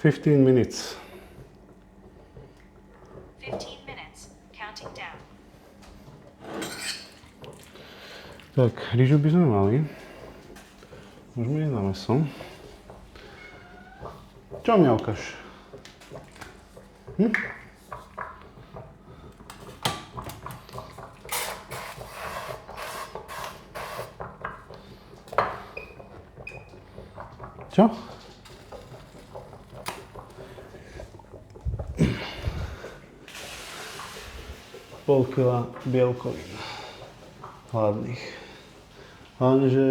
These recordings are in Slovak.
15 minutes. 15 minutes. Counting down. Tak, rýžu by sme mali. Môžeme ísť na mäso. Čo mňaukaš? Čo? Pol kila bielkovín. Hladných. Hlavne, že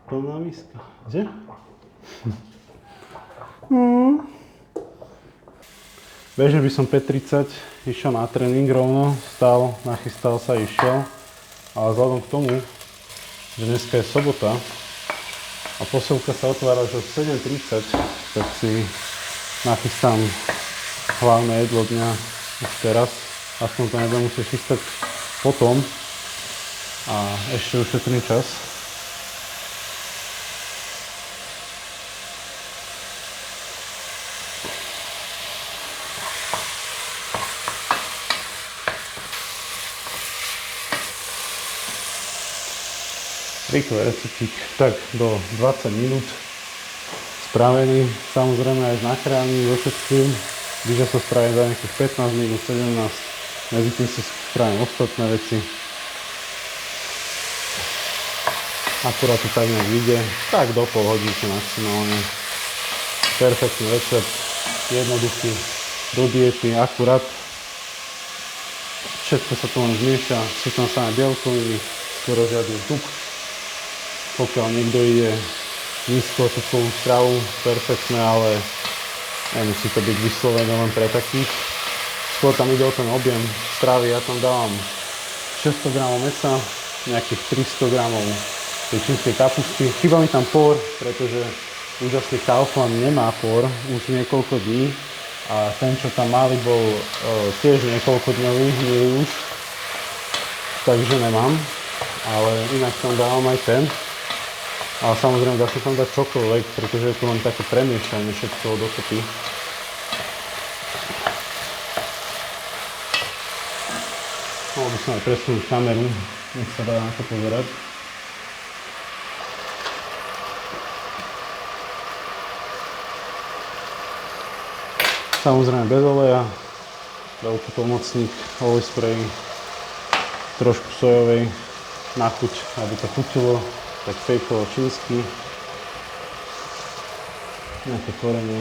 plná miska. Kde? Bežne by som 5:30 išiel na tréning rovno, stal, nachystal sa, išiel. Ale vzhľadom k tomu, že dneska je sobota a posielka sa otvára už od 7:30, tak si nachystám hlavné jedlo dňa už teraz. Aspoň to nebudem musieť chystať potom a ešte ušetrím čas. Rýchly receptík, tak do 20 minút spravený, samozrejme aj s nakrájaním, so všetkým. Když sa spravím za nejakých 15 minút, 17, medzi tým si spravím ostatné veci. Akurát to tak nejak vyjde, tak do pol hodinky maximálne. Perfektný recept, jednoduchý, do diety, akurát. Všetko sa to len zmieša, sú tam samé bielkoviny, skoro žiadny tuk. Pokiaľ niekto ide nízkotukovú stravu, perfektné, ale nemusí to byť vyslovené len pre takých. Skôr tam ide o ten objem stravy, ja tam dávam 600 g mäsa, nejakých 300 g tej čínskej kapusty. Chýba mi tam por, pretože úžasný Kaufland nemá por už niekoľko dní a ten, čo tam mali, bol tiež niekoľko dňový, nie už, takže nemám, ale inak tam dávam aj ten. Ale samozrejme dá sa tam dať čokoľvek, pretože je to len také premiešanie všetkého dokopy. Mohol by som aj presunúť kameru, nech sa dá na to pozerať. Samozrejme bez oleja, veľký pomocník, olej spray, trošku sojovej na chuť, aby to chutilo. Tak fejkovo čínsky, nejaké korenie.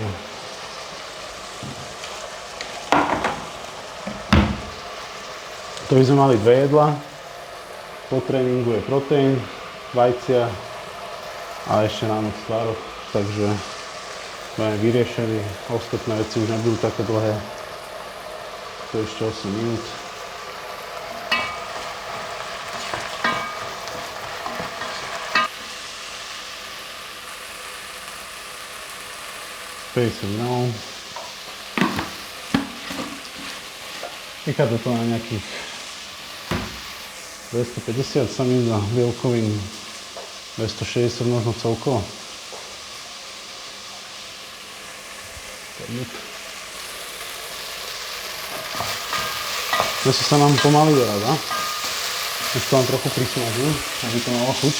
To by sme mali dve jedlá. Po tréningu je proteín, vajcia a ešte na noc tvaroh, takže máme vyriešený. Ostatné veci už nebudú také dlhé. To je ešte 8 minút. No. Vychádza to na nejakých 250 sa mi za bielkovín, 260 možno celkovo. Meso sa nám pomaly doráda. Už to vám trochu prismažím, aby to malo chuť.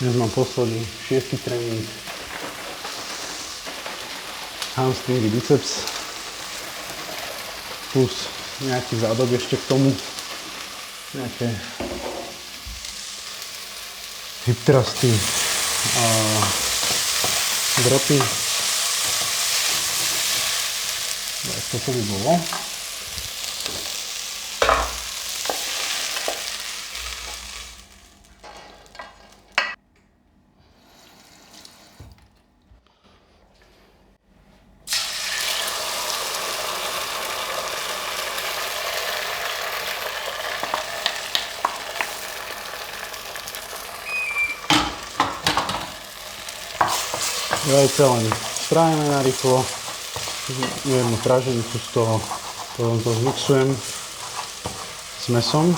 Dnes mám posledný 6. tréning. Hamstringy, biceps. Plus nejaký zádok ešte k tomu. Nejaké hip thrusty a dropy. Toto by bolo. Vajce len spravíme na rýchlo, jednu praženicu z toho, potom to zmixujem s mesom.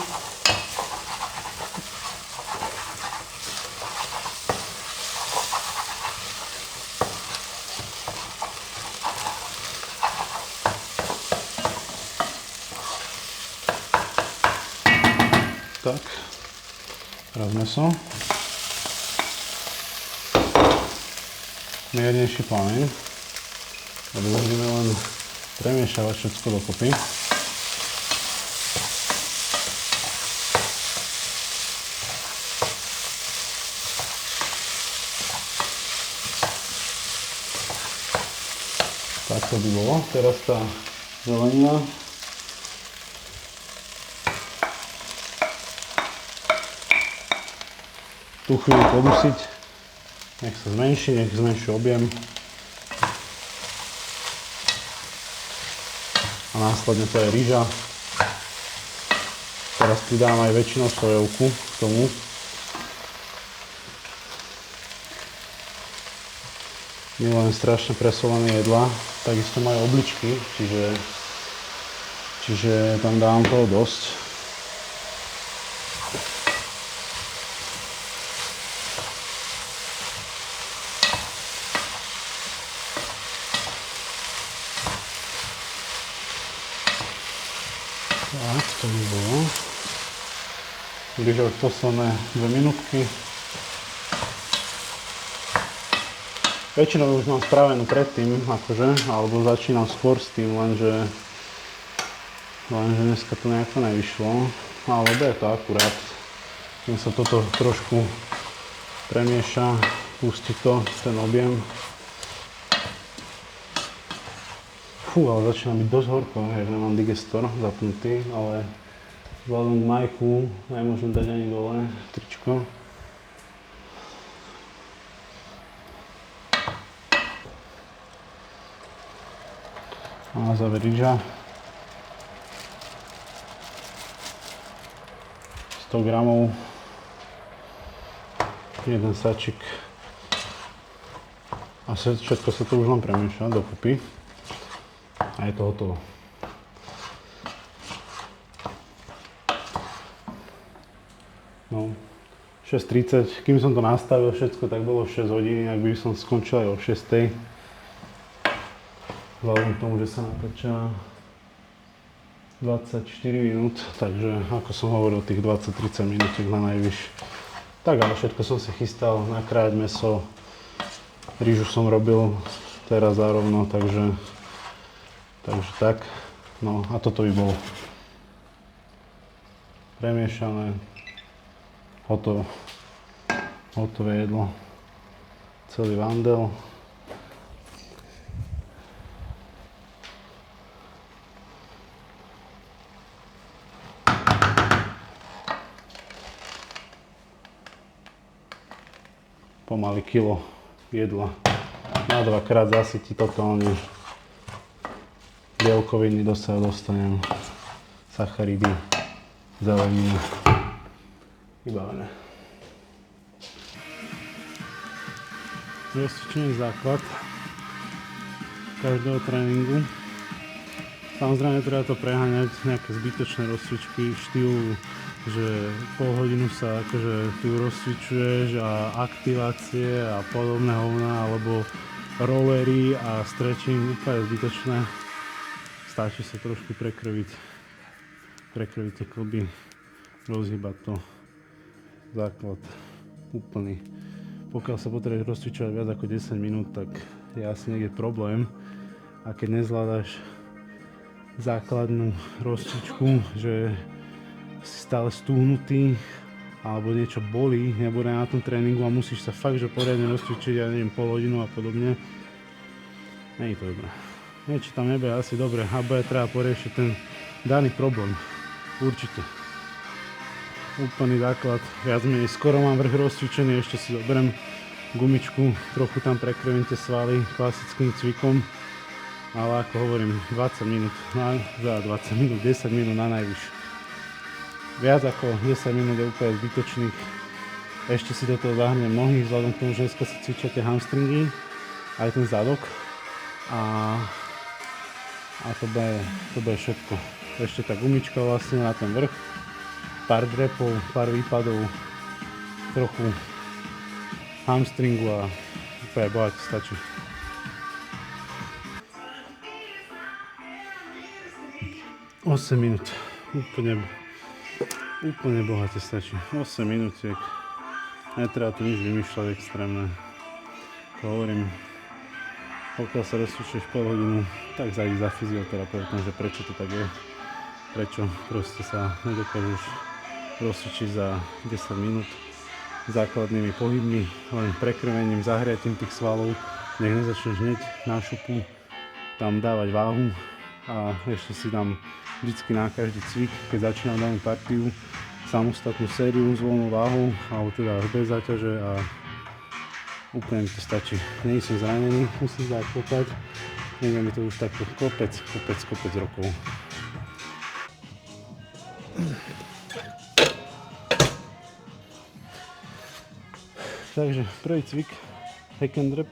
Tak, teraz meso. Miernejší plameň. A budeme len premiešavať všetko dokopy. Tak to by bolo. Teraz tá zelenina. Tú chvíľu podusiť. Nech sa zmenší objem. A následne to je rýža. Teraz pridám aj väčšinou sojovku k tomu. Milujem strašne presolené jedlá. Takisto majú obličky, čiže tam dávam toho dosť. Tak, to by bolo. Rýža už posledné 2 minútky. Väčšinou už mám spravenú predtým, akože, alebo začínam skôr s tým, lenže dneska to nejako nevyšlo. Ale je to akurát. Keď sa toto trošku premieša, pustí to, ten objem. Fú, ale začína byť dosť horko, že nemám digestor zapnutý, ale vzhľadom k majku nemôžem dať ani dole tričko. A na záver rýža. 100 gramov. Jeden sačik. A všetko sa to už len premieša dokopy. A je to hotovo. No, 6:30, kým som to nastavil všetko, tak bolo 6 hodín, ak by som skončil aj o 6:00. Vzhľadom k tomu, že sa natáča 24 minút, takže ako som hovoril, tých 20-30 minút na najvyš. Tak ale všetko som si chystal, nakrájať mäso, rýžu som robil teraz zárovno, takže tak. No a toto by bolo premiešané, hotové jedlo, celý vandel. Pomaly kilo jedla. Na 2-krát zasytí totálne. Bielkoviny dostanem, sacharidy, zeleninu. Vybavené. Rozcvičenie základ každého tréningu. Samozrejme treba to preháňať, nejaké zbytočné rozcvičky štýlu, že pol hodinu sa akože tu rozcvičuješ a aktivácie a podobné hovná, alebo rollery a stretching, úplne zbytočné. Stačí sa trošku prekrviť tie klby, rozhýbať to, základ úplný. Pokiaľ sa potrebuješ rozcvičovať viac ako 10 minút, tak je asi niekde problém. A keď nezvládaš základnú rozcvičku, že si stále stúhnutý alebo niečo bolí, nebude na tom tréningu a musíš sa fakt, že poriadne rozcvičiť, ja neviem, pol hodinu a podobne, nie je to dobré. Niečo tam nebude asi dobre, a bude treba poriešiť ten daný problém. Určite. Úplný základ, viac menej skoro mám vrch rozcvičený, ešte si zoberiem gumičku, trochu tam prekrvím tie svaly klasickým cvikom. Ale ako hovorím, 20 minút, 10 minút na najvyš. Viac ako 10 minút je úplne zbytočných. Ešte si do toho zahrnem nohy, vzhľadom k tomu, že dneska sa cvičia tie hamstringy. aj ten zadok a to bude všetko. Ešte tá gumička vlastne na ten vrch, pár drepov, pár výpadov, trochu hamstringu a úplne bohate stačí. Osem minút, úplne bohate stačí. 8 minútiek, netreba tu nič vymýšľať extrémne. To hovorím, pokiaľ sa rozcvičuješ pol hodinu, tak zajdi za fyzioterapeutom, že prečo to tak je. Prečo proste sa nedokážeš rozcvičiť za 10 minút základnými pohybmi, len prekrvením, zahriatím tých svalov, nech nezačneš hneď na šupu tam dávať váhu a ešte si dám vždycky na každý cvik, keď začínam danú partiu, samostatnú sériu s voľnou váhou, alebo teda bez záťaže a úplne mi to stačí. Nie som zranený, musím dať kopať, neviem, mi to už takto kopec rokov. Takže prvý cvik, hack and rep,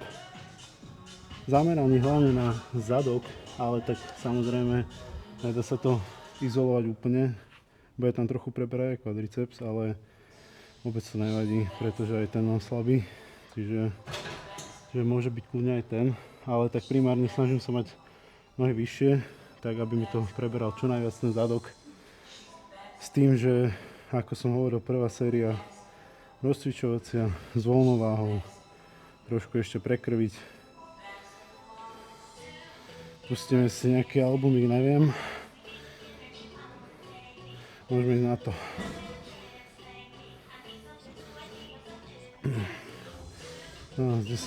zameraný hlavne na zadok, ale tak samozrejme nedá sa to izolovať úplne, bude tam trochu preberať kvadriceps, ale vôbec to nevadí, pretože aj ten mám slabý, čiže môže byť kľudne aj ten, ale tak primárne snažím sa mať nohy vyššie, tak aby mi to preberal čo najviac ten zadok, s tým, že ako som hovoril, prvá séria rozcvičovacia s voľnou váhou, trošku ešte prekrviť. Pustíme si nejaký albumík, neviem. Môžeme ísť na to. No, 10.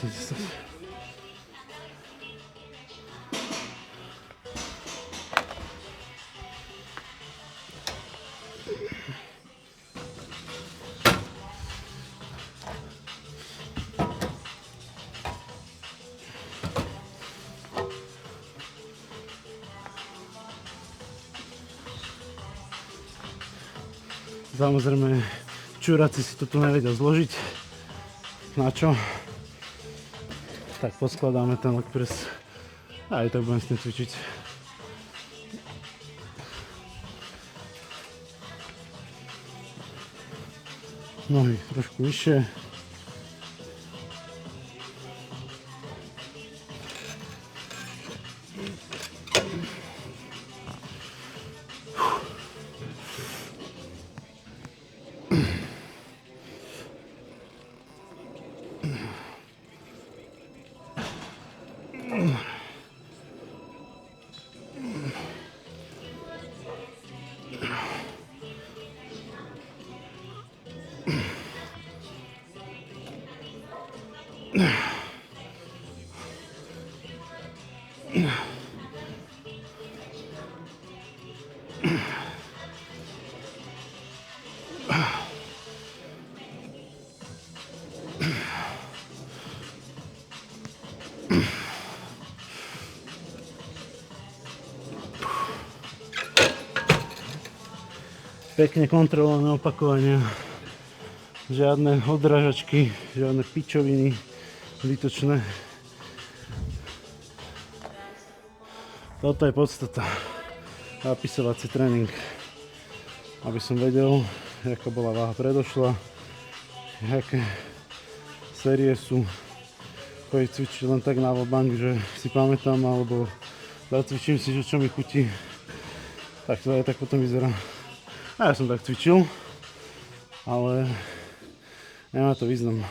Samozrejme, čuráci si to tu nevedia zložiť. Na čo? Tak poskladáme ten leg press a aj tak budem s tým cvičiť. Nohy trošku vyššie. Pekne kontrolované opakovania, žiadne odrážačky, žiadne pičoviny zbytočné. Toto je podstata, zapisovací tréning, aby som vedel, aká bola váha predošla, aké série sú, chodí cvičiť len tak na bank, že si pamätám, alebo zacvičím si, že čo mi chutí, tak to aj tak potom vyzerá. A ja som tak cvičil, ale nemá to význam.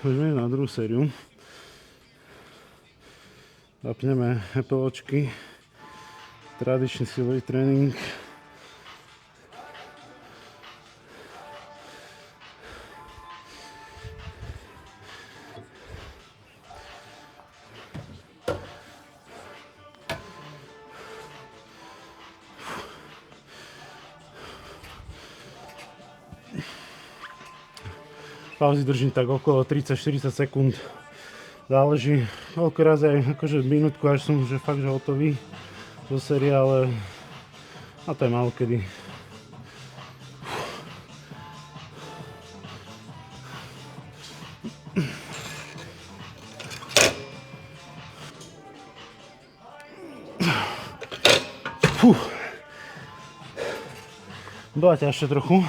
Môžeme ísť na druhú sériu. Zapneme epeločky, tradičný silový tréning. Pauzy držím tak okolo 30-40 sekúnd. Záleží, koľko raz aj akože minútku, až som že fakt že hotový do série, ale a to je málo kedy. Fú. Bola ťažšie trochu.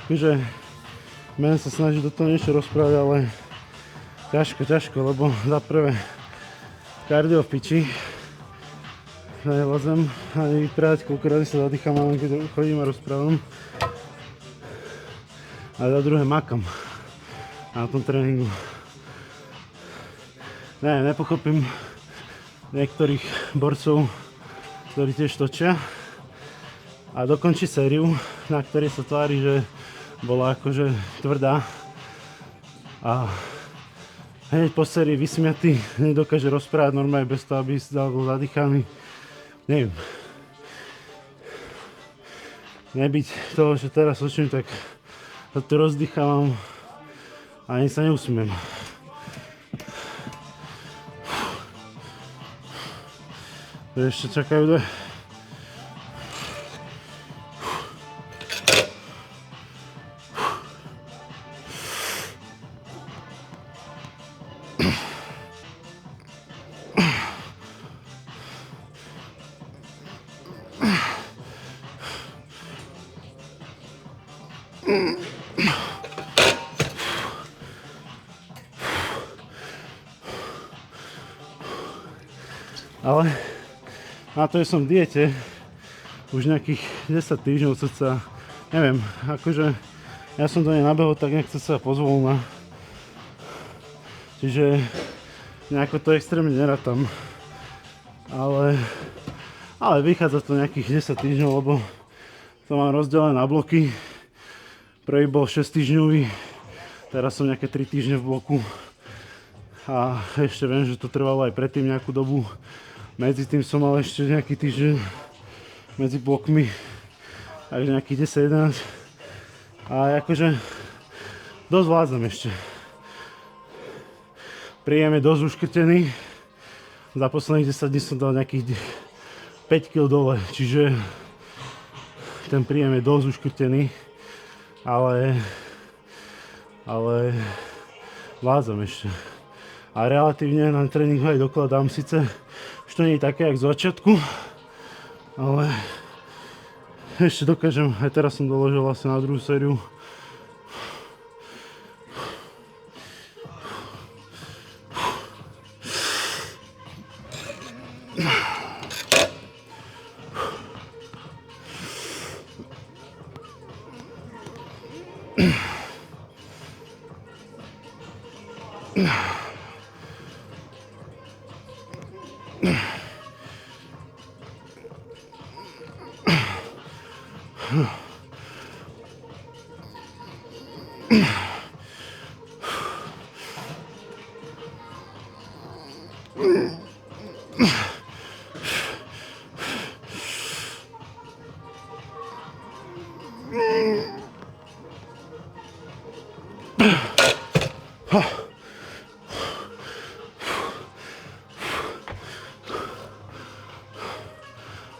Takže budem sa snažiť do toho niečo rozprávať, ale ťažko, lebo za prvé kardio v piči. Nevlázem ani vyprávať, koľko razy sa zadýcham, ale keď chodím a rozprávam. A za druhé makam na tom tréningu. Nepochopím niektorých borcov, ktorí tiež točia a dokončí sériu, na ktorej sa tvári, že bola akože tvrdá a hneď po sérii vysmiatý nedokáže rozprávať normálne bez toho, aby si dal zadýchaný. Neviem. Nebyť toho, že teraz točím, tak sa tu rozdýchávam a ani sa neusmiem. Ešte čakajú dve. Ale na to, že som v diete už nejakých 10 týždňov cca, neviem, akože ja som do nej nabehol tak nejak cca pozvolna. Čiže nejako to extrémne nerátam. Ale vychádza to nejakých 10 týždňov, lebo to mám rozdelené na bloky. Prvý bol 6 týždňový, teraz som nejaké 3 týždne v bloku. A ešte viem, že to trvalo aj predtým nejakú dobu. Medzi tým som mal ešte nejaký týždeň medzi blokmi, takže nejakých 10-11. A akože dosť vládzam ešte. Príjem je dosť uškrtený. Za posledných 10 dní som dal nejakých 5 kg dole, čiže ten príjem je dosť uškrtený. Ale vládzam ešte. A relatívne na tréningu aj dokladám, síce už to nie je také, jak z začiatku, ale ešte dokážem, aj teraz som doložil vlastne na druhú sériu.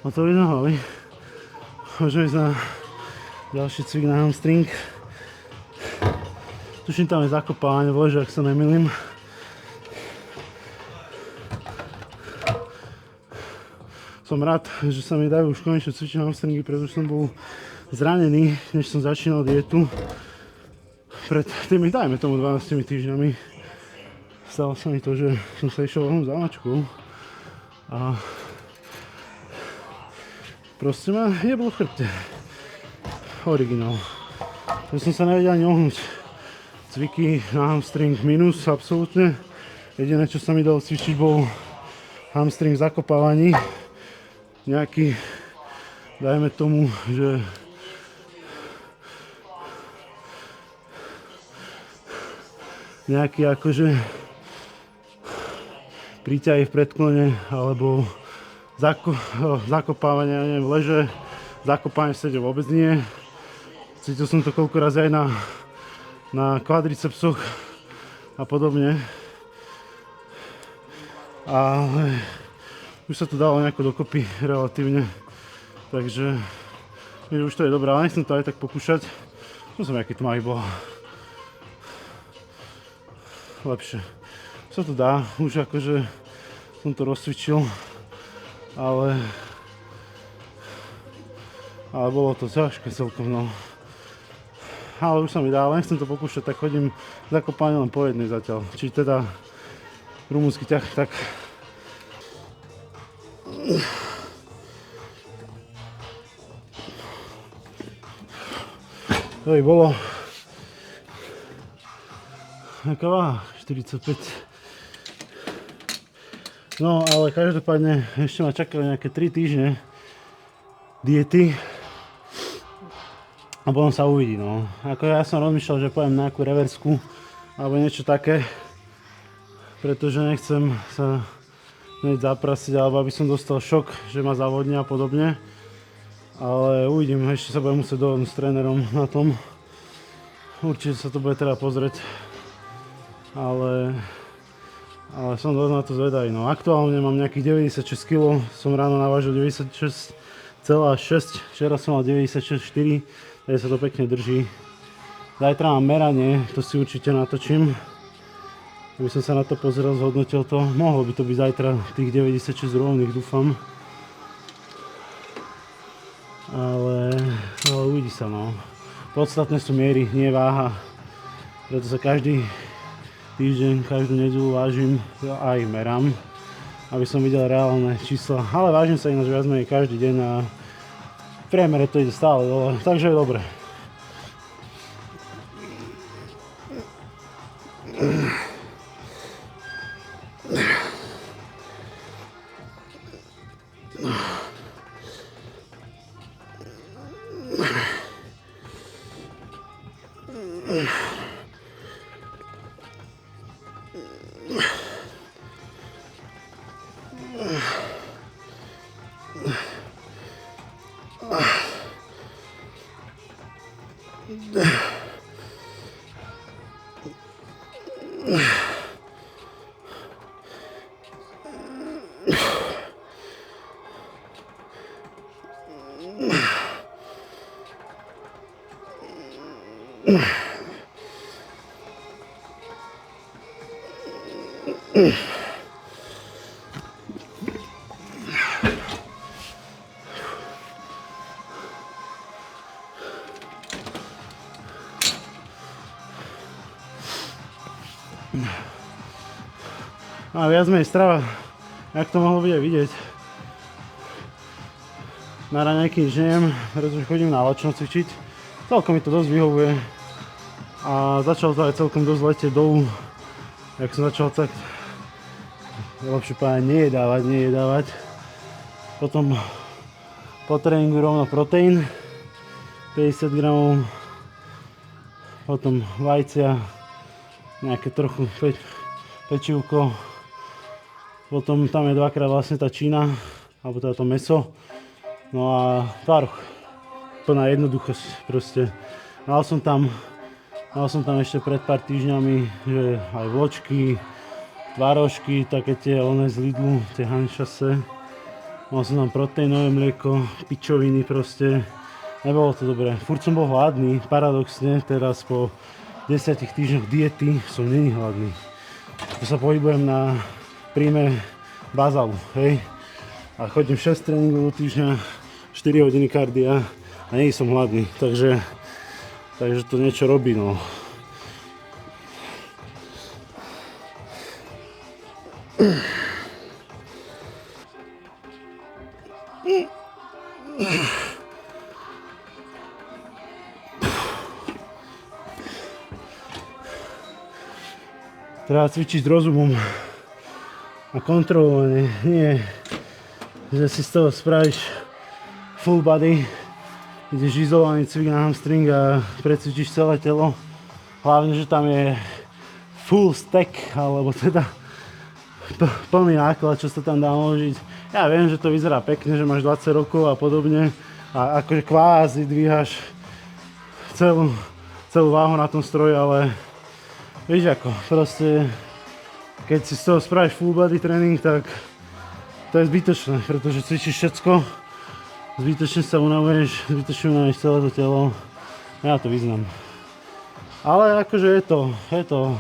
Hotový na hlavy. Môžeme ísť na ďalší cvik na hamstring. Tuším, tam je zakopávanie v leže, ak sa nemýlim. Som rád, že sa mi dajú už konečne cvičiť hamstringy, pretože som bol zranený, než som začínal dietu. Pred tými, dajme tomu 12 týždňami. Stalo sa mi to, že som sa išiel vonú za mačkou a proste ma jeblo v chrbte. Originál. Ja som sa nevedel ani ohnúť. Cviky na hamstring minus, absolútne. Jediné, čo sa mi dalo cvičiť, bol hamstring v zakopávaní. Nejaký, dajme tomu, že nejaký akože príťahy v predklone, alebo zakopávanie, neviem, v leže, zakopávanie v sede vôbec nie. Cítil som to koľko razy aj na kvadricepsoch a podobne. Ale už sa to dalo nejako dokopy relatívne, takže už to je dobré, ale nechcem to aj tak pokúšať. No som aký tmavý bol. Lepšie. Sa to dá, už akože som to rozcvičil, ale bolo to ťažké celkom, no. Ale už sa mi dá, len chcem to pokúšať, tak chodím zakopáne len po jednej zatiaľ. Či teda rumúnsky ťah, tak to by bolo aká váha? 45. No ale každopádne ešte ma čakali nejaké 3 týždne diety a potom sa uvidí, no. Ako ja som rozmýšľal, že poviem nejakú reversku alebo niečo také, pretože nechcem sa hneď zaprasiť alebo aby som dostal šok, že ma zavodnia a podobne. Ale uvidím, ešte sa budem musieť dohodnúť s trénerom na tom. Určite sa to bude teda pozrieť. Ale som dosť na to zvedavý. No, aktuálne mám nejakých 96 kg, som ráno navážil 96,6, včera som mal 96,4, takže sa to pekne drží. Zajtra mám meranie, to si určite natočím. Aby som sa na to pozrel, zhodnotil to. Mohlo by to byť zajtra tých 96 rovných, dúfam. Ale uvidí sa, no. Podstatné sú miery, nie váha. Preto sa každý týždeň, každú nedeľu vážim a aj merám, aby som videl reálne čísla. Ale vážim sa ináč viac menej každý deň a v priemere to ide stále dole, takže je dobre. A viac menej strava, jak to mohlo byť aj vidieť. Na raňajky nič nejem, pretože chodím na lačno cvičiť. Celkom mi to dosť vyhovuje. A začalo to aj celkom dosť letieť dolu. Jak som začal tak, lepšie povedať, nejedávať. Potom po tréningu rovno proteín, 50 gramov. Potom vajcia, nejaké trochu pečivko. Potom tam je dvakrát vlastne tá čína, alebo teda to mäso. No a tvaroh. Plná jednoduchosť proste. Mal som tam ešte pred pár týždňami, že aj vločky, tvarožky, také tie oné z Lidlu, tie hanšase. Mal som tam proteínové mlieko, pičoviny proste. Nebolo to dobré. Furt som bol hladný, paradoxne, teraz po 10 týždňoch diety som není hladný. Tu sa pohybujem na príjme bazalu, hej. A chodím 6 tréningov do týždňa, 4 hodiny kardia a nie som hladný, takže to niečo robí, no. Treba cvičiť s rozumom a kontrolovane, nie, že si z toho spravíš full body, ideš izolovaný cvik na hamstring a precvičíš celé telo. Hlavne, že tam je full stack, alebo teda plný náklad, čo sa tam dá naložiť. Ja viem, že to vyzerá pekne, že máš 20 rokov a podobne a akože kvázi dvíhaš celú váhu na tom stroji, ale vieš ako, proste keď si z toho spravíš full body tréning, tak To je zbytočné, pretože cvičíš všetko, zbytočne sa unavuješ, zbytočne unavíš celé to telo. Ja to vyznám. Ale akože je to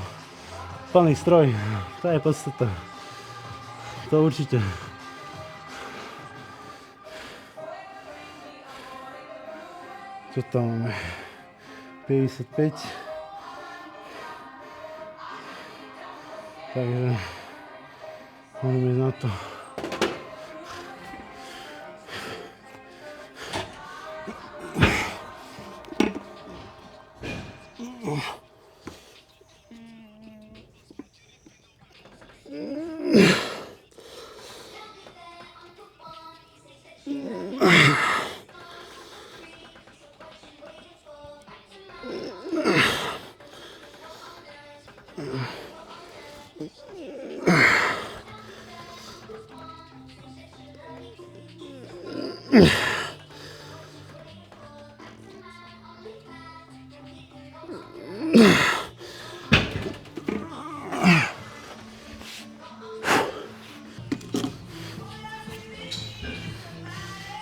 plný stroj, to je podstata. To určite. Čo tam máme? 55. Takže môžeme ísť na to.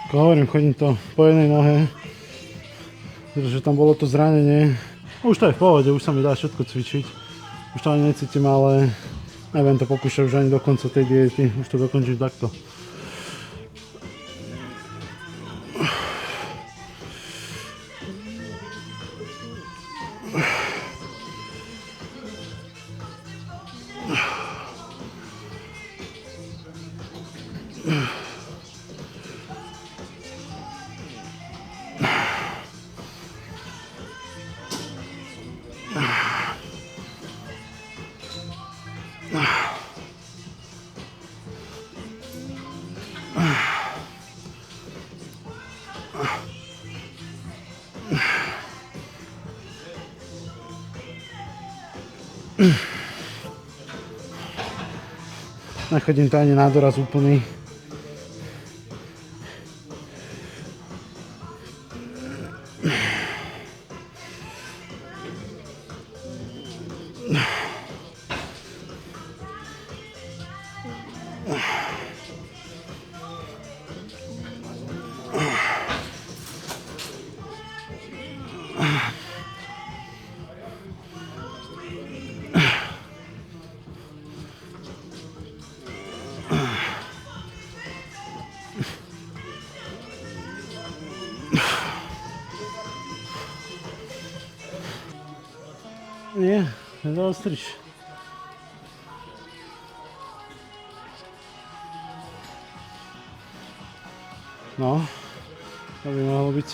Ako hovorím, chodím to po jednej nohe, pretože tam bolo to zranenie. Už to je v pohode, už sa mi dá všetko cvičiť. Už to ani necítim, ale neviem to pokúšať už ani do konca tej diety. Už to dokončím takto. Nechodím to ani na doraz úplný. Nie, nezaostriš. No, to by mohlo byť.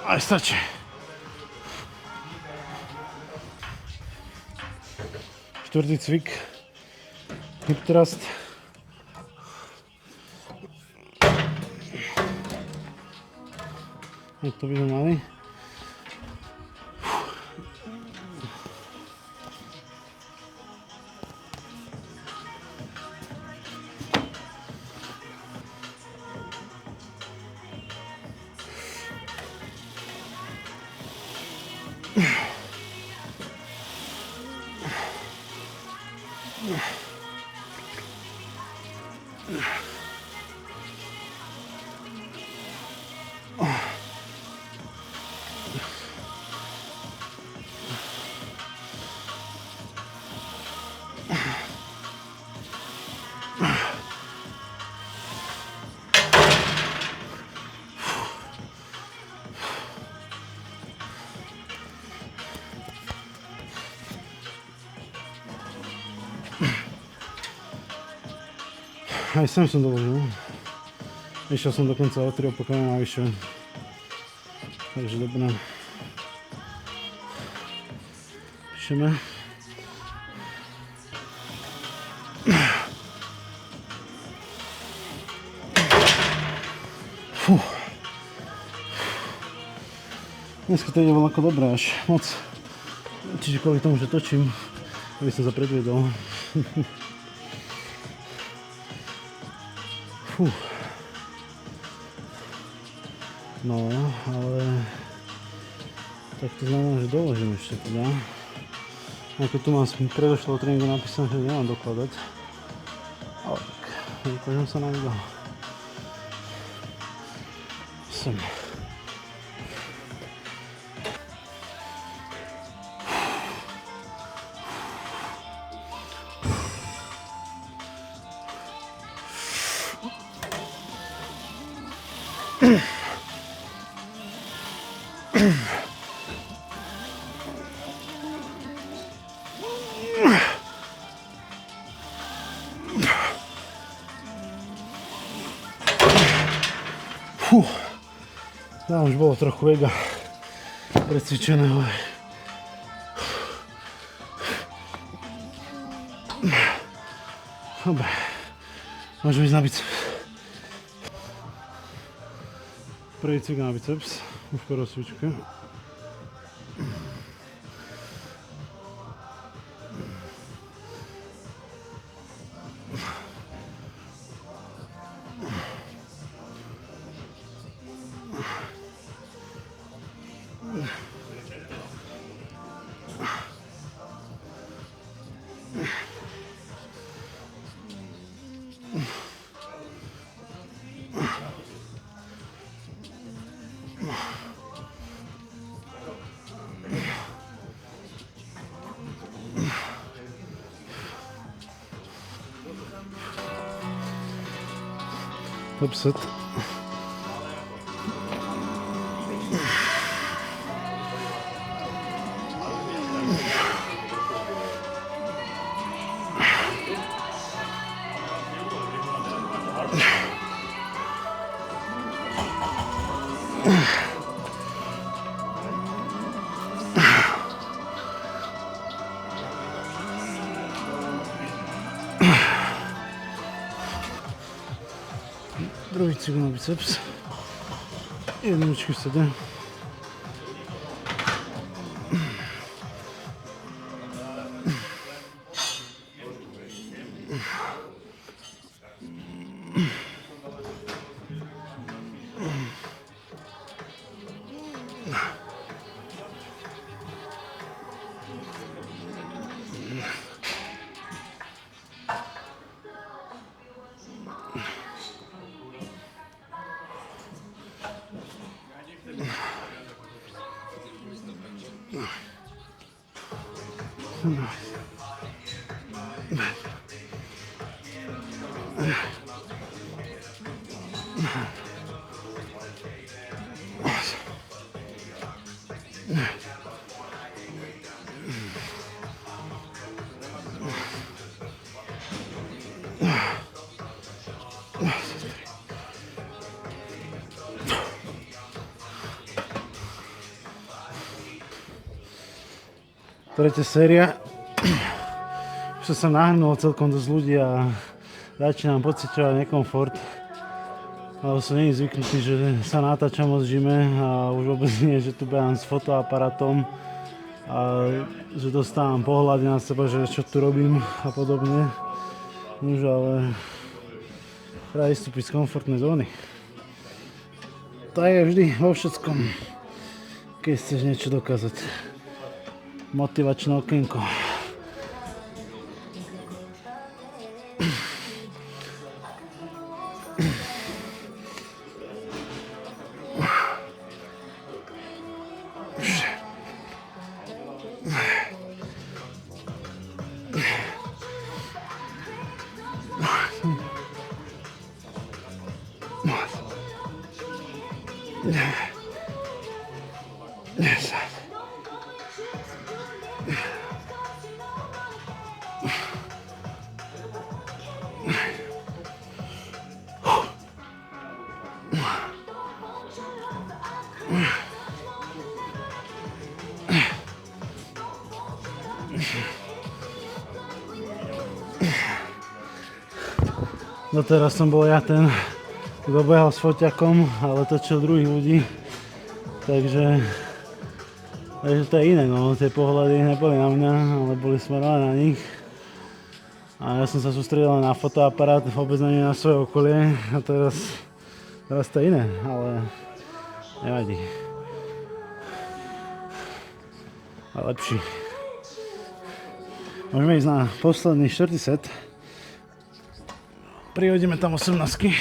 Aj stačí. Štvrtý cvik. Hip thrust. Jak to by sme mali? Aj sem som doložil. Išiel som dokonca o 3 opakovania navyše. Takže dobré. Píšeme. Fú. Dneska to ide veľmi dobré až moc. Čiže kvôli tomu, že točím, aby som sa predviedol. Fú. No, ale tak to znamená, že doložím ešte teda. Ako tu mám z predošlého tréningu napísané, že nemám dokladať. Ale tak, ukážem sa na video. Sem. Fú, tam už bolo trochu vega precvičeného. Dobre, môžeme ísť na biceps. Prvý cvik na biceps, už po rozcvičke. Top set. Druhý cvik na biceps. Jedničky sedí. Tretia séria. Už sa nahrnulo celkom dosť ľudí a začínam pociťovať nekomfort. Ale som nie zvyknutý, že sa natáčam moc žime a už vôbec nie, že tu behám s fotoaparátom a že dostávam pohľady na seba, že čo tu robím a podobne. Už ale treba vystúpiť z komfortnej zóny. Tak je vždy vo všetkom, keď chceš niečo dokázať. Motivačné okienko. Yes. Doteraz som bol ja ten, kto behal s foťakom, ale točil druhých ľudí. Takže to je iné, no. Tie pohľady neboli na mňa, ale boli smerované na nich. A ja som sa sústredil na fotoaparát, vôbec nie na svoje okolie. A teraz to je iné, ale nevadí. A lepší. Môžeme ísť na posledný 4. set. Prihodíme tam 18-ky.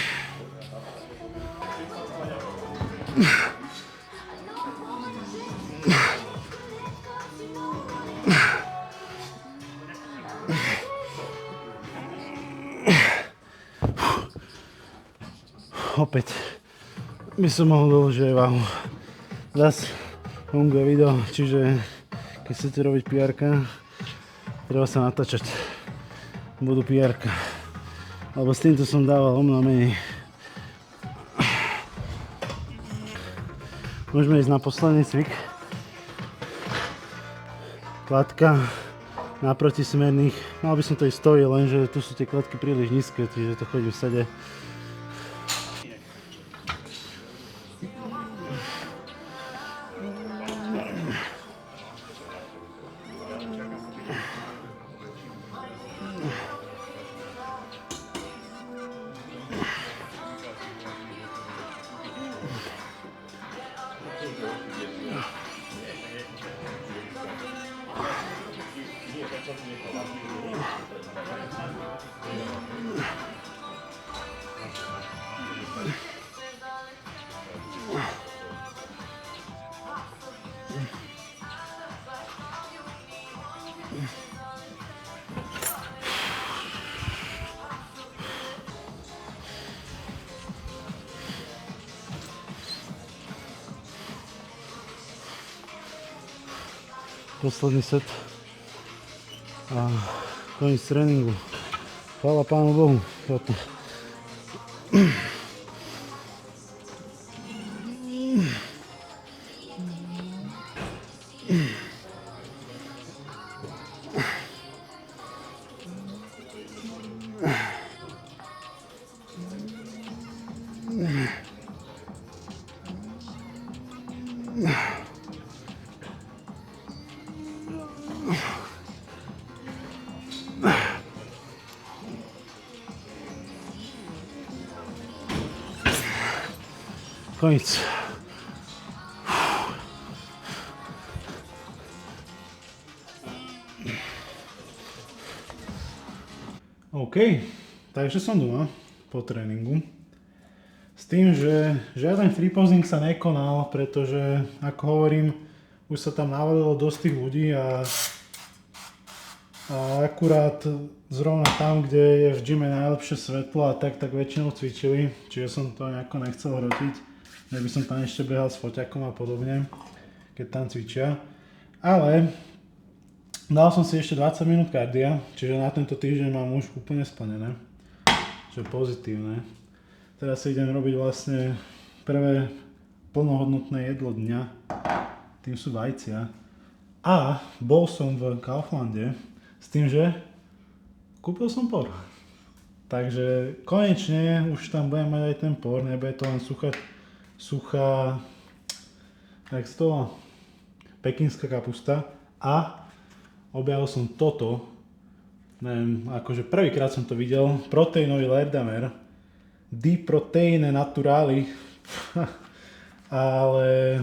Opäť by som mohol doložiť aj váhu. Zas funguje video, čiže keď chcete robiť PR-ka, treba sa natáčať. Budú PR-ka. Lebo s týmto som dával o mnoho menej. Môžeme ísť na posledný cvik. Kladka naproti smerných. Mal by som to ísť stojí, lenže tu sú tie kladky príliš nízke, čiže to chodí v sede. Posledný set a koniec tréningu. Chvála Pánu Bohu za to. Koniec. OK, takže som doma po tréningu. S tým, že žiaden free posing sa nekonal, pretože, ako hovorím, už sa tam navalilo dosť tých ľudí a akurát zrovna tam, kde je v gyme najlepšie svetlo a tak väčšinou cvičili, čiže som to nejako nechcel hrotiť. Ja by som tam ešte behal s foťakom a podobne, keď tam cvičia. Ale dal som si ešte 20 minút kardia, čiže na tento týždeň mám už úplne splnené, čo je pozitívne. Teraz si idem robiť vlastne prvé plnohodnotné jedlo dňa, tým sú vajcia. A bol som v Kauflande s tým, že kúpil som por. Takže konečne už tam budem mať aj ten por, nebude to len suchá, jak to volá, pekínska kapusta. A objavil som toto, neviem, akože prvýkrát som to videl, proteínový Lerdamer, Di Proteine Naturali, ale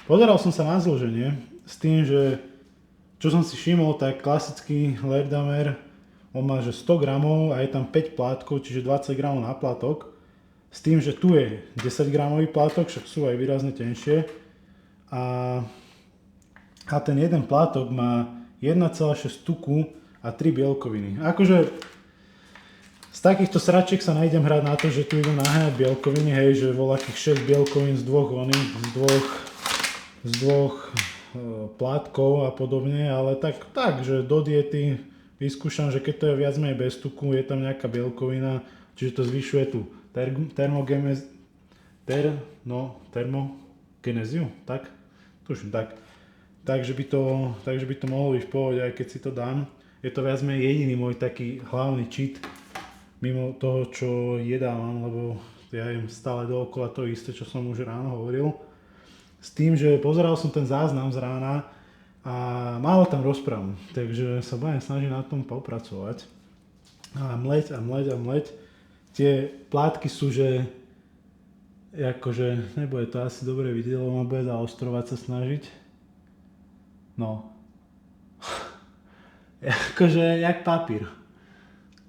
pozeral som sa na zloženie s tým, že čo som si všimol, tak klasický Lerdamer, on má že 100 gramov a je tam 5 plátkov, čiže 20 gramov na plátok. S tým, že tu je 10 gramový plátok, však sú aj výrazne tenšie. A ten jeden plátok má 1,6 tuku a 3 bielkoviny. Akože z takýchto sračiek sa nejdem hrať na to, že tu idem naháňať bielkoviny, hej, že voľakých 6 bielkovín z dvoch plátkov a podobne, ale tak, že do diety vyskúšam, že keď to je viac menej bez tuku, je tam nejaká bielkovina, čiže to zvyšuje tú termogenéziu, tak? Tuším tak. takže by to mohlo byť v pohode, aj keď si to dám. Je to viac menej jediný môj taký hlavný cheat, mimo toho, čo jedávam, lebo ja jem stále dookola to isté, čo som už ráno hovoril. S tým, že pozeral som ten záznam z rána a málo tam rozprávam, takže sa budem snažiť na tom popracovať. A mleť. Tie plátky sú, že akože nebude to asi dobre vidieť, lebo ma bude zaostrovať sa snažiť. No. Akože jak papír.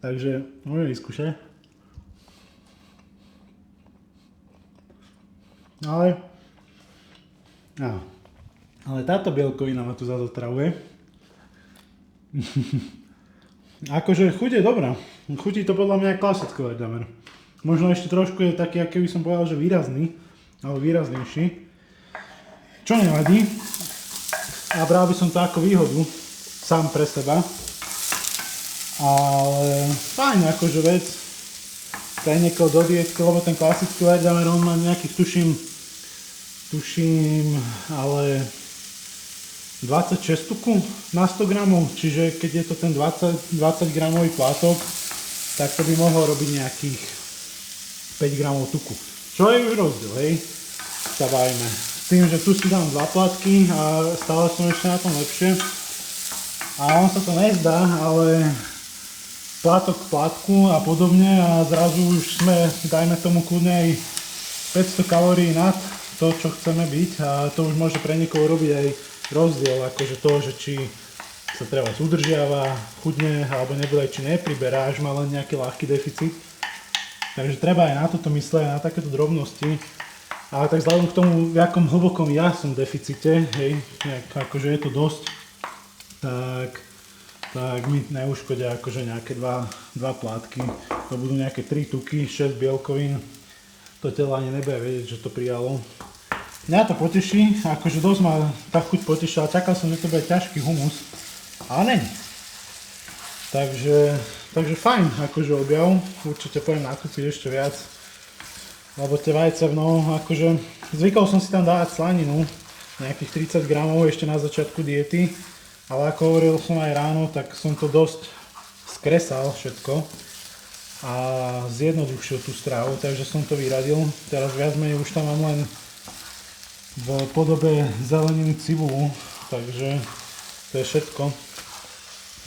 Takže môžem vyskúšať. Ale táto bielkovina ma tu zase otravuje. Akože chuť je dobrá. Chutí to podľa mňa klasický Weidamer. Možno ešte trošku je taký, aký by som povedal, že výrazný. Alebo výraznejší. Čo nevadí. A bral by som to ako výhodu. Sám pre seba. Ale fajn akože vec. Pre niekoho do dietky, lebo ten klasický Weidamer, on má nejakých tuším, ale 26 tuku na 100 gramov, čiže keď je to ten 20 gramový plátok, tak to by mohlo robiť nejakých 5 gramov tuku. Čo je už rozdiel, hej? Sa bavíme. S tým, že tu si dám 2 plátky a stále som ešte na tom lepšie. A on sa to nezdá, ale plátok k plátku a podobne a zrazu už sme, dajme tomu kľudne aj 500 kalórií nad to, čo chceme byť a to už môže pre niekoho robiť aj rozdiel, akože to, že či sa treba udržiava, chudne, alebo nebude, či nepriberá, až má len nejaký ľahký deficit. Takže treba aj na toto mysleť, na takéto drobnosti. Ale tak vzhľadom k tomu, v akom hlbokom ja som v deficite, hej, akože je to dosť, tak mi neuškodia akože nejaké dva plátky. To budú nejaké 3 tuky, 6 bielkovín. To telo ani nebude vedieť, že to prijalo. Mňa to poteší, akože dosť ma tá chuť potešila. Čakal som, že to bude ťažký humus, ale není. Takže fajn, akože objav. Určite pôjdem nakúpiť ešte viac. Lebo tie vajce, no akože zvykol som si tam dávať slaninu, nejakých 30 gramov ešte na začiatku diety. Ale ako hovoril som aj ráno, tak som to dosť skresal všetko. A zjednodušil tú strávu, takže som to vyradil. Teraz viac menej už tam mám len v podobe zeleniny cibulu, takže to je všetko.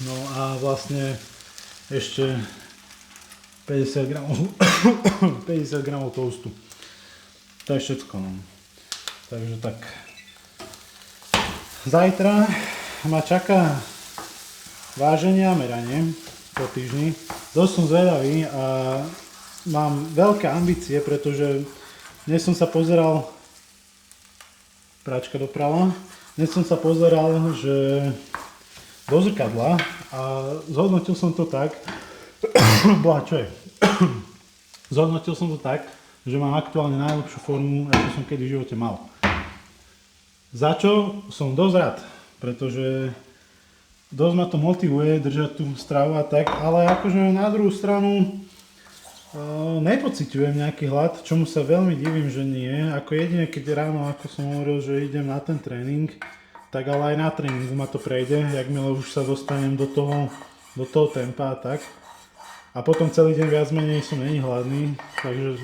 No a vlastne ešte 50 gramov toastu. To je všetko. No. Takže tak. Zajtra ma čaká váženie a meranie po týždni. Dosť som zvedavý a mám veľké ambície, pretože dnes som sa pozeral, práčka doprava, dnes som sa pozeral, že do zrkadla a zhodnotil som to tak, zhodnotil som to tak, že mám aktuálne najlepšiu formu, akú som kedy v živote mal. Za čo som dosť rád, pretože dosť ma to motivuje držať tú stravu a tak, ale akože na druhú stranu nepociťujem nejaký hlad, čomu sa veľmi divím, že nie. Ako jedine, keď ráno, ako som hovoril, že idem na ten tréning, tak ale aj na tréningu ma to prejde, jakmile už sa dostanem do toho tempa a tak. A potom celý deň viac menej som není hladný, takže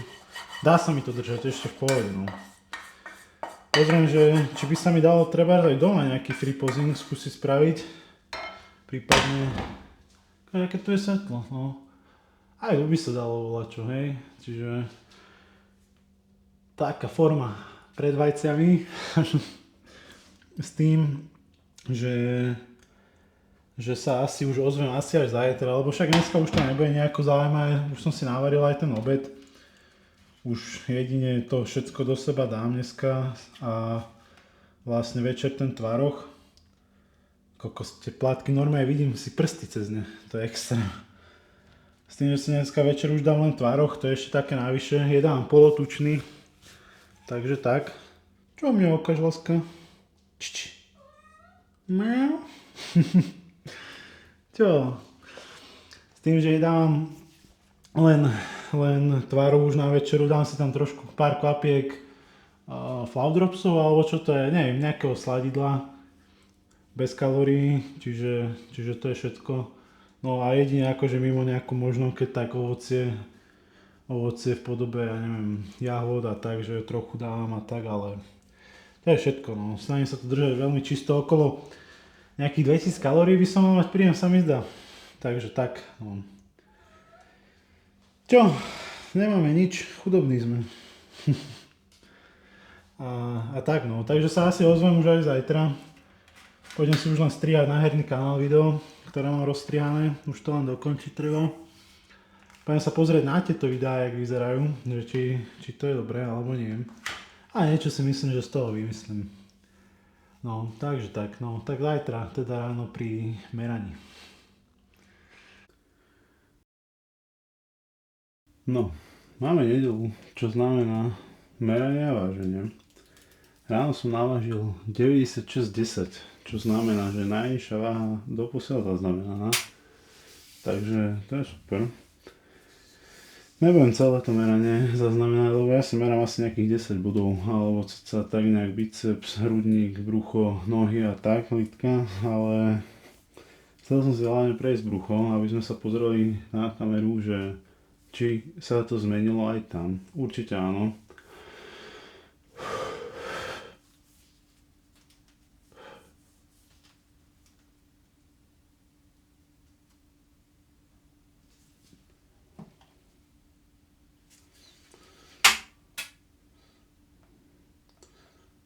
dá sa mi to držať ešte v pohode. No. Pozriem, že či by sa mi dalo treba aj doma nejaký free posing skúsiť spraviť. Prípadne, aké tu je svetlo, no. Aj to by sa dalo volať čo, hej. Čiže taká forma pred vajciami. S tým, že sa asi už ozvem asi až zajtra, lebo však dneska už to nebude nejako zaujímavé. Už som si navaril aj ten obed. Už jedine to všetko do seba dám dneska a vlastne večer ten tvaroh. Kokos, tie plátky normálne vidím si prsty cez ne, to je extrém. S tým, že si dneska večer už dám len tvaroh, to je ešte také navyše, je dám polotučný. Takže tak. Čo mňa ukáž, láska? Miau. Čo? S tým, že dávam len tvaroh už na večeru, dám si tam trošku pár kvapiek Floudropsov, alebo čo to je, neviem, nejakého sladidla. bez kalórií, čiže to je všetko. No a jedine akože mimo nejakú možno keď tak ovocie v podobe, ja neviem, jahod a tak, že trochu dávam a tak, ale to je všetko, no. Snažím sa to držať veľmi čisto, okolo nejakých 2000 kalórií by som mal mať príjem, sa mi zdá. Takže tak, no. Čo? Nemáme nič, chudobní sme. a tak no, takže sa asi ozvem už aj zajtra. Pôjdem si už len strihať na herný kanál video, ktoré mám rozstrihané, už to len dokončiť treba. Poďme sa pozrieť na tieto videá, jak vyzerajú, že či to je dobré alebo nie. A niečo si myslím, že z toho vymyslím. No, takže tak, no, tak zajtra, teda ráno pri meraní. No, máme nedeľu, čo znamená meranie a váženie. Ráno som navážil 96,10, čo znamená, že najnižšia váha doposiaľ zaznamenaná. Takže to je super. Nebudem celé to meranie zaznamenať, lebo ja si merám asi nejakých 10 bodov, alebo sa tak nejak biceps, hrudník, brucho, nohy a tak, lítka, ale chcel som si hlavne prejsť brucho, aby sme sa pozreli na kameru, že či sa to zmenilo aj tam. Určite áno.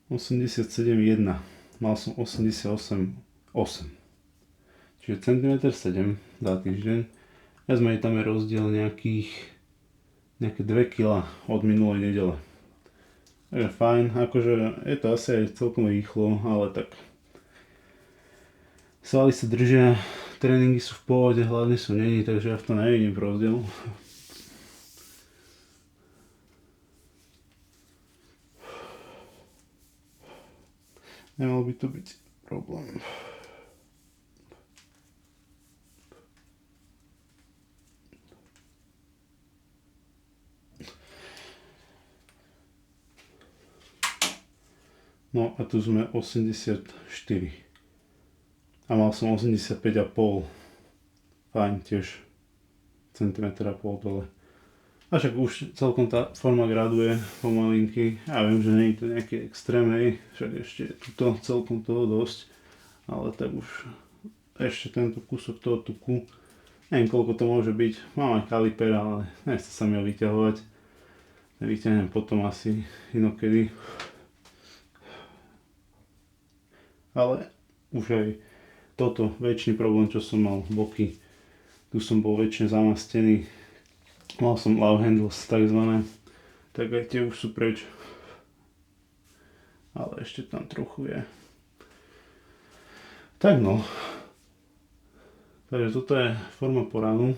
...87,1. Mal som 88,8. Čiže centimeter 7 za týždeň. Viac menej tam je rozdiel nejaké 2 kg od minulej nedele. Takže fajn, akože je to asi aj celkom rýchlo, ale tak... Svaly sa držia, tréningy sú v pohode, hlavne sú není, takže ja v tom nevidím rozdiel. Nemal by to byť problém. No a tu sme 84. A mal som 85,5. Fajn tiež. Centimetra pol dole. A však už celkom tá forma graduje pomalinky. Ja viem, že nie je to nejaký extrém, hej. Však ešte je tuto celkom toho dosť. Ale tak už ešte tento kúsok toho tuku. Neviem koľko to môže byť. Mám aj kaliper, ale nechce sa mi ho vyťahovať. Vyťahnem potom asi inokedy. Ale už aj toto väčší problém, čo som mal boky. Tu som bol väčšine zamastený. Mal som love handles takzvané. Tak aj tie už sú preč. Ale ešte tam trochu je. Tak no. Takže toto je forma po ránu.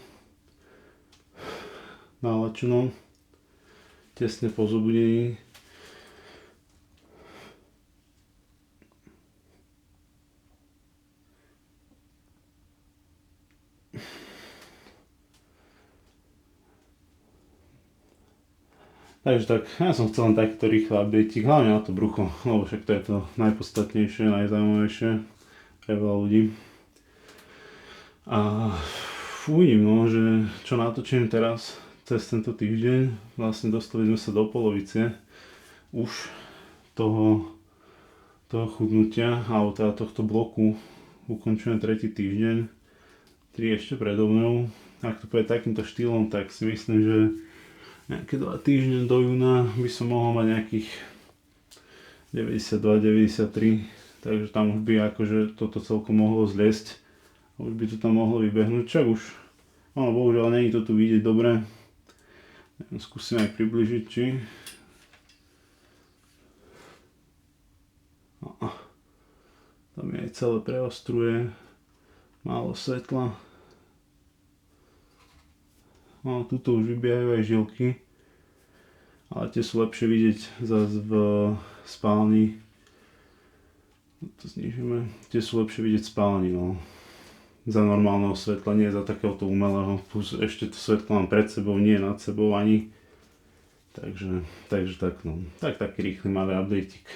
Na lačunom. Tesne po zobudení. Takže tak, ja som chcel len takýto rýchly update, hlavne na to brucho, lebo však to je to najpodstatnejšie, najzaujímavejšie pre veľa ľudí. A uvidím, no, že čo natočím teraz cez tento týždeň, vlastne dostali sme sa do polovice už toho chudnutia, alebo teda tohto bloku, ukončujem 3. týždeň, 3 ešte predo mnou. Ak to pôjde takýmto štýlom, tak si myslím, že nejaké 2 týždne do júna by som mohol mať nejakých 92-93, takže tam už by akože toto celkom mohlo zliesť. Už by to tam mohlo vybehnúť, čak už. No bohužiaľ není to tu vidieť dobre. Skúsim aj približiť, či. Tam je aj celé preostruje. Málo svetla. No, tuto už vybiehajú aj žilky, ale tie sú lepšie vidieť zase v spálni. To znižíme. Tie sú lepšie vidieť v spálni, no. Za normálneho svetla, nie za takéhoto umelého. Plus ešte to svetlo mám pred sebou, nie nad sebou ani. Takže tak, no. Tak taký rýchly malý updateik.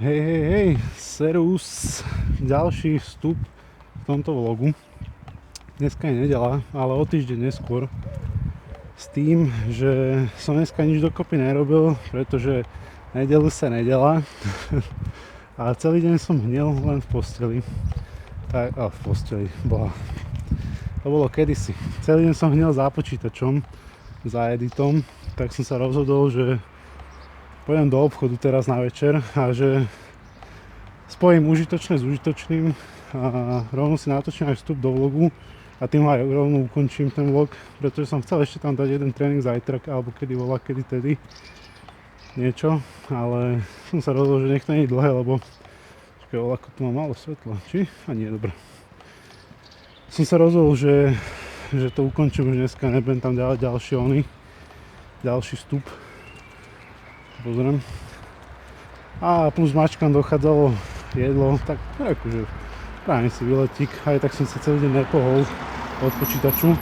Hej, serus, ďalší vstup v tomto vlogu. Dneska je nedeľa, ale o týždeň neskôr. S tým, že som dneska nič dokopy nerobil, pretože nedeľu sa nedeľa. A celý deň som hnil len v posteli. V posteli, boha. To bolo kedysi. Celý deň som hnil za počítačom, za editom, tak som sa rozhodol, že pôjdem do obchodu teraz na večer a že spojím užitočné s užitočným a rovno si natočím aj vstup do vlogu a tým aj rovno ukončím ten vlog, pretože som chcel ešte tam dať jeden tréning zajtra alebo kedy tedy niečo, ale som sa rozhodol, že nech to nie je dlhé, lebo ako tu má málo svetla, či? A nie, dobré. Som sa rozhodol, že to ukončím už dneska, nebudem tam dávať ďalší vstup. Pozriem. A plus mačkám dochádzalo jedlo, tak akože práve si vyletík, aj tak som sa celý deň nepohol od počítaču.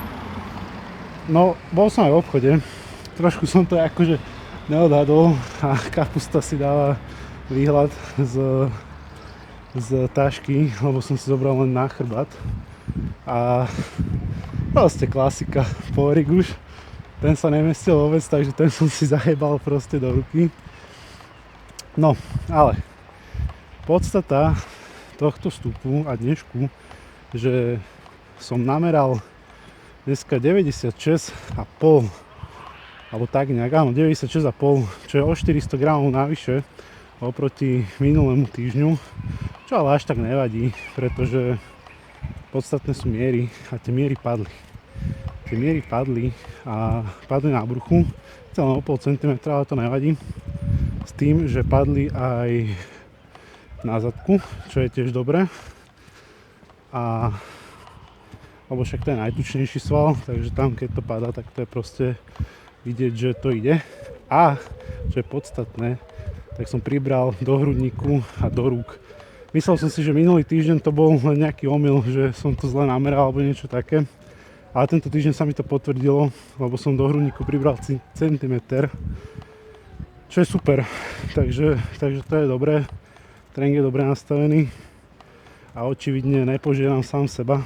No, bol som aj v obchode, trošku som to akože neodhadol a kapusta si dáva výhľad z tašky, lebo som si zobral len na chrbát. A proste klasika, pórik už. Ten sa nemestil vôbec, takže ten som si zahebal proste do ruky. No, ale podstata tohto vstupu a dnešku, že som nameral dneska 96,5 alebo tak nejak, áno, 96,5, čo je o 400 gramov navyše oproti minulému týždňu, čo ale až tak nevadí, pretože podstatné sú miery a tie miery padli. Tie miery padli a padli na bruchu, celé o pol centimetra, ale to nevadí. S tým, že padli aj na zadku, čo je tiež dobré. Lebo však to je najtučnejší sval, takže tam keď to padá, tak to je proste vidieť, že to ide. A čo je podstatné, tak som pribral do hrudníku a do rúk. Myslel som si, že minulý týždeň to bol len nejaký omyl, že som to zle nameral alebo niečo také. Ale tento týždeň sa mi to potvrdilo, lebo som do hrudníku pribral centimeter, čo je super. Takže to je dobré, tréning je dobre nastavený a očividne nepožieram sám seba,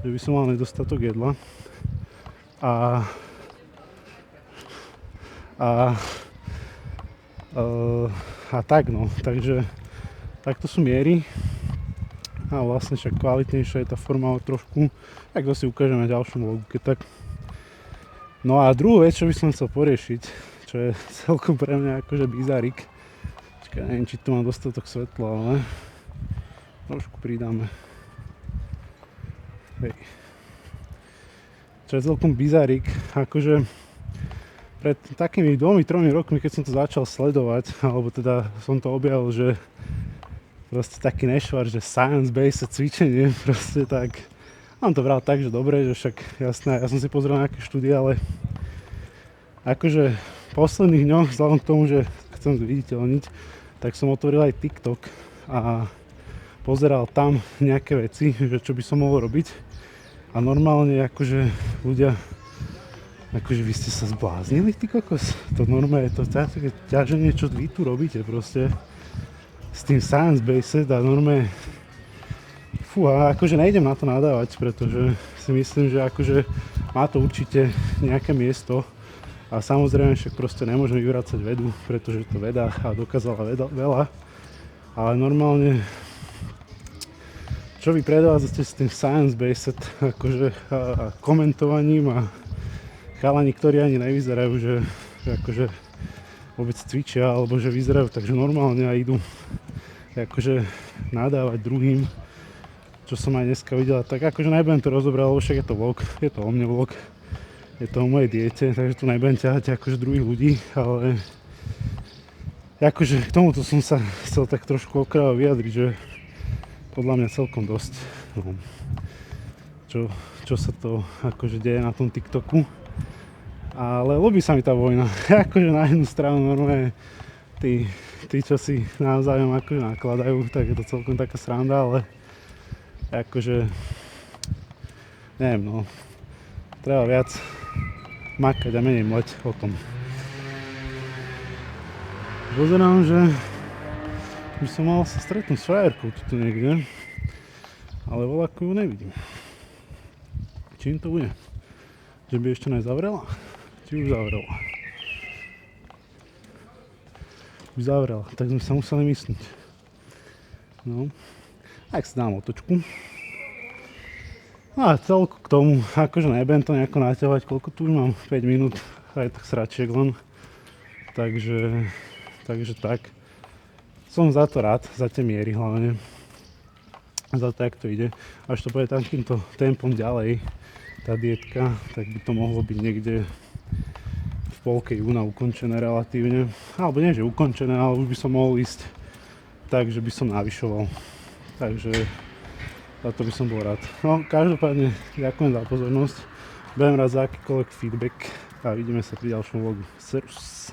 že by som mal nedostatok jedla. A tak no, takže takto sú miery. A vlastne však kvalitnejšia je tá forma trošku, tak to si ukážeme v ďalšom vlogu, keď tak. No a druhú vec, čo by som chcel poriešiť, čo je celkom pre mňa akože bizárik. Čakaj, neviem, či tu mám dostatok svetla, ale trošku pridáme. Hej. Čo je celkom bizárik, akože pred takými 2-3 rokmi, keď som to začal sledovať, alebo teda som to objavil, že proste taký nešvar, že science-based cvičenie, proste tak. Mám to bral tak, že dobre, že však jasné, ja som si pozrel nejaké štúdie, ale akože v posledných dňoch, vzhľadom k tomu, že chcem zviditeľniť, tak som otvoril aj TikTok a pozeral tam nejaké veci, že čo by som mohol robiť. A normálne akože ľudia, akože vy ste sa zbláznili, ty kokos? To normálne je to také ťaženie, čo vy tu robíte proste. S tým science-based a normálne a akože nejdem na to nadávať, pretože si myslím, že akože má to určite nejaké miesto a samozrejme však proste nemôžeme vyvracať vedu, pretože to veda a dokázala veľa, ale normálne čo vy predvádzate s tým science-based akože komentovaním a chalani, ktorí ani nevyzerajú, že akože vôbec cvičia, alebo že vyzerajú takže normálne a idú akože nadávať druhým, čo som aj dneska videl, tak akože nebudem to rozobrať, lebo však je to vlog, je to o mne vlog, je to o mojej diete, takže tu nebudem ťahať akože druhých ľudí, ale akože k tomuto som sa chcel tak trošku okrajovo vyjadriť, že podľa mňa celkom dosť, no, čo sa to akože deje na tom TikToku. Ale ľúbi sa mi tá vojna. Akože na jednu stranu normálne tí, čo si navzájom akože nakladajú, tak je to celkom taká sranda, ale akože neviem, no, treba viac makať a menej mleť o tom. Pozerám, že by som mal sa stretnúť s frajerkou tu niekde, ale voľako ju nevidím. Čím to bude? Že by ešte nezavrela? Či už zavrela? Už zavrela, tak sme sa museli mysliť. No, tak si dám otočku. No a celku k tomu, akože nebudem to nejako naťahovať, koľko tu už mám, 5 minút, aj tak sračiek len. Takže tak. Som za to rád, za tie miery hlavne. Za to, jak to ide. Až to bude takýmto tempom ďalej, tá dietka, tak by to mohlo byť niekde v polke júna ukončené relatívne. Alebo nie, že ukončené, ale už by som mohol ísť tak, že by som navyšoval. Takže za to by som bol rád. No, každopádne ďakujem za pozornosť. Budem rád za akýkoľvek feedback a vidíme sa pri ďalšom vlogu. Serus.